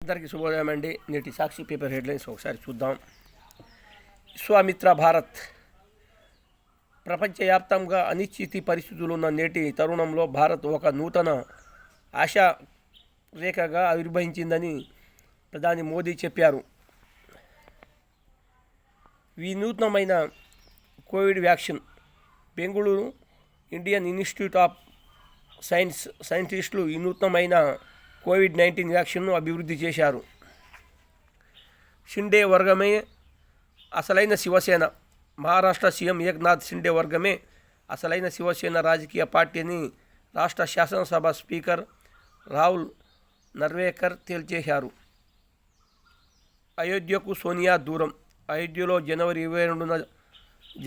అందరికీ శుభోదయం అండి. నేటి సాక్షి పేపర్ హెడ్లైన్స్ ఒకసారి చూద్దాం. విశ్వామిత్ర భారత్. ప్రపంచవ్యాప్తంగా అనిశ్చితి పరిస్థితులున్న నేటి తరుణంలో భారత్ ఒక నూతన ఆశా రేఖగా ఆవిర్భవించిందని ప్రధాని మోదీ చెప్పారు. వినూత్నమైన Covid vaccine. Bengaluru Indian institute of సైంటిస్టులు వినూత్నమైన కోవిడ్-19 వ్యాక్సిన్ను అభివృద్ధి చేశారు. షిండే వర్గమే అసలైన శివసేన. మహారాష్ట్ర సీఎం ఏక్నాథ్ షిండే వర్గమే అసలైన శివసేన రాజకీయ పార్టీ అని రాష్ట్ర శాసనసభ స్పీకర్ రాహుల్ నర్వేకర్ తేల్చేశారు. అయోధ్యకు సోనియా దూరం. అయోధ్యలో జనవరి 22న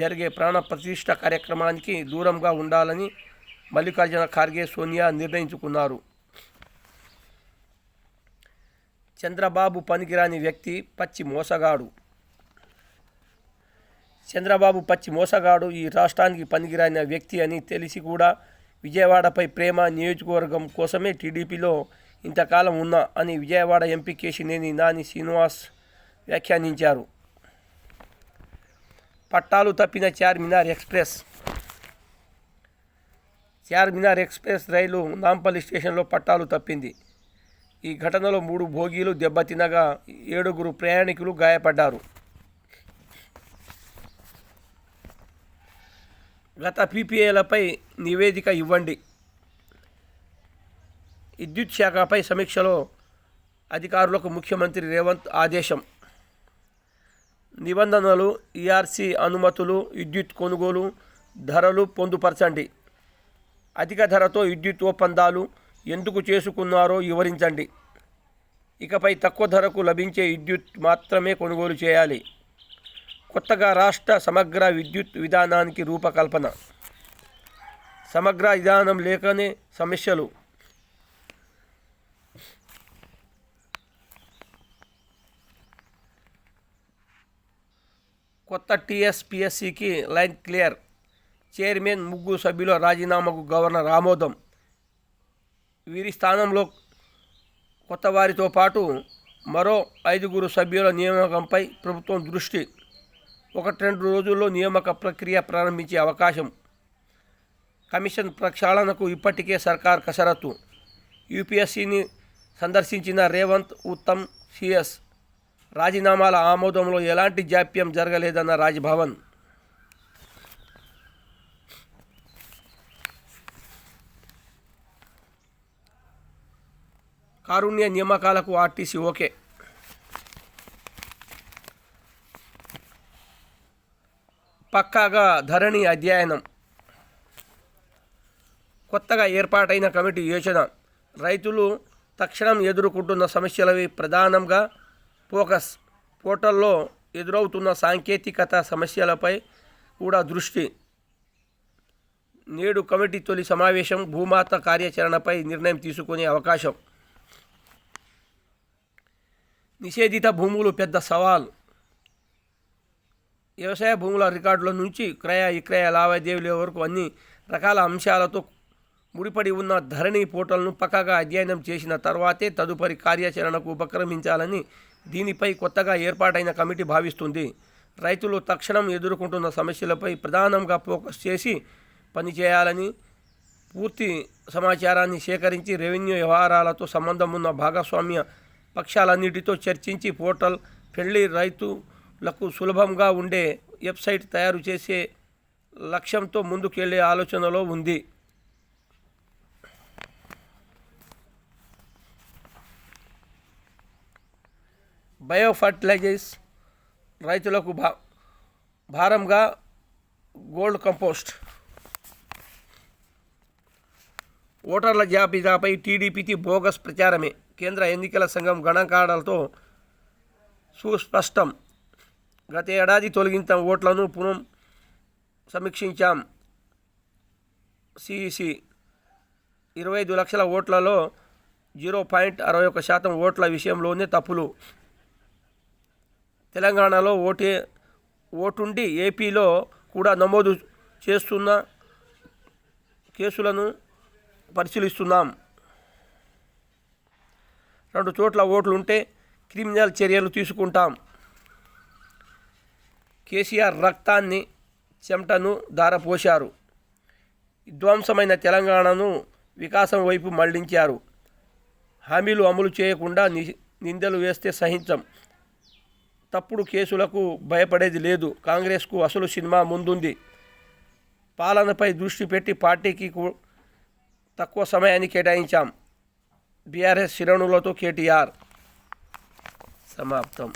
జరిగే ప్రాణ ప్రతిష్ఠ కార్యక్రమానికి దూరంగా ఉండాలని మల్లికార్జున ఖార్గే, సోనియా నిర్ణయించుకున్నారు. చంద్రబాబు పనికిరాని వ్యక్తి, పచ్చి మోసగాడు. చంద్రబాబు పచ్చి మోసగాడు, ఈ రాష్ట్రానికి పనికిరాని వ్యక్తి అని తెలిసి కూడా విజయవాడపై ప్రేమ, నియోజకవర్గం కోసమే టీడీపీలో ఇంతకాలం ఉన్నా అని విజయవాడ ఎంపీ కేశినేని నాని శ్రీనివాస్ వ్యాఖ్యానించారు. పట్టాలు తప్పిన చార్మినార్ ఎక్స్ప్రెస్. చార్మినార్ ఎక్స్ప్రెస్ రైలు నాంపల్లి స్టేషన్లో పట్టాలు తప్పింది. ఈ ఘటనలో 3 బోగీలు దెబ్బతినగా 7 ప్రయాణికులు గాయపడ్డారు. గత పీపీఏలపై నివేదిక ఇవ్వండి. విద్యుత్ శాఖపై సమీక్షలో అధికారులకు ముఖ్యమంత్రి రేవంత్ ఆదేశం. నిబంధనలు, ఈఆర్సీ అనుమతులు, విద్యుత్ కొనుగోలు ధరలు పొందుపరచండి. అధిక ధరతో విద్యుత్ ఒప్పందాలు ఎందుకు చేసుకున్నారో వివరించండి. ఇకపై తక్కువ ధరకు లభించే విద్యుత్ మాత్రమే కొనుగోలు చేయాలి. కొత్తగా రాష్ట్ర సమగ్ర విద్యుత్ విధానానికి రూపకల్పన. సమగ్ర విధానం లేకనే సమస్యలు. కొత్త టీఎస్పీఎస్సీకి లైన్ క్లియర్. చైర్మన్, 3 సభ్యుల రాజీనామాకు గవర్నర్ ఆమోదం. వీరి స్థానంలో కొత్త వారితో పాటు మరో 5 సభ్యుల నియామకంపై ప్రభుత్వం దృష్టి. 1-2 రోజుల్లో నియామక ప్రక్రియ ప్రారంభించే అవకాశం. కమిషన్ ప్రక్షాళనకు ఇప్పటికే సర్కార్ కసరత్తు. యూపీఎస్సీని సందర్శించిన రేవంత్, ఉత్తమ్, సిఎస్. రాజీనామాల ఆమోదంలో ఎలాంటి జాప్యం జరగలేదన్న రాజ్భవన్. కారుణ్య నియామకాలకు ఆర్టీసీ ఓకే. పక్కాగా ధరణి అధ్యయనం. కొత్తగా ఏర్పాటైన కమిటీ యోచన. రైతులు తక్షణం ఎదుర్కొంటున్న సమస్యలవి ప్రధానంగా ఫోకస్. పోర్టల్లో ఎదురవుతున్న సాంకేతికత సమస్యలపై కూడా దృష్టి. నేడు కమిటీ తొలి సమావేశం. భూమాత కార్యాచరణపై నిర్ణయం తీసుకునే అవకాశం. నిషేధిత భూములు పెద్ద సవాల్. వ్యవసాయ భూముల రికార్డుల నుంచి క్రయ విక్రయ లావాదేవీల వరకు అన్ని రకాల అంశాలతో ముడిపడి ఉన్న ధరణి పోర్టల్ను పక్కాగా అధ్యయనం చేసిన తర్వాతే తదుపరి కార్యాచరణకు ఉపక్రమించాలని దీనిపై కొత్తగా ఏర్పాటైన కమిటీ భావిస్తుంది. రైతులు తక్షణం ఎదుర్కొంటున్న సమస్యలపై ప్రధానంగా ఫోకస్ చేసి పనిచేయాలని, పూర్తి సమాచారాన్ని సేకరించి రెవెన్యూ వ్యవహారాలతో సంబంధం ఉన్న భాగస్వామ్య పక్షాలన్నిటితో చర్చించి పోర్టల్ ఫ్రెండ్లీ, రైతులకు సులభంగా ఉండే వెబ్సైట్ తయారు చేసే లక్ష్యంతో ముందుకెళ్లే ఆలోచనలో ఉంది. బయో ఫర్టిలైజర్స్ రైతులకు భారంగా గోల్డ్ కంపోస్ట్. ఓటర్ల జాబితాపై టీడీపీకి బోగస్ ప్రచారమే. కేంద్ర ఎన్నికల సంఘం గణాంకాలతో సుస్పష్టం. గత ఏడాది తొలగించిన ఓట్లను పునః సమీక్షించాం. సిఈసి 25 లక్షల ఓట్లలో 0.61% ఓట్ల విషయంలోనే తప్పులు. తెలంగాణలో ఓటుండి ఏపీలో కూడా నమోదు చేస్తున్న కేసులను పరిశీలిస్తున్నాం. 2 చోట్ల ఓట్లుంటే క్రిమినల్ చర్యలు తీసుకుంటాం. కేసీఆర్ రక్తాన్ని చెమటను ధారపోశారు. విధ్వంసమైన తెలంగాణను వికాసం వైపు మళ్లించారు. హామీలు అమలు చేయకుండా నిందలు వేస్తే సహించం. తప్పుడు కేసులకు భయపడేది లేదు. కాంగ్రెస్కు అసలు సినిమా ముందుంది. పాలనపై దృష్టి పెట్టి పార్టీకి తక్కువ సమయాన్ని కేటాయించాం. బీఆర్ఎస్ శ్రేణులతో కేటీఆర్. సమాప్తం.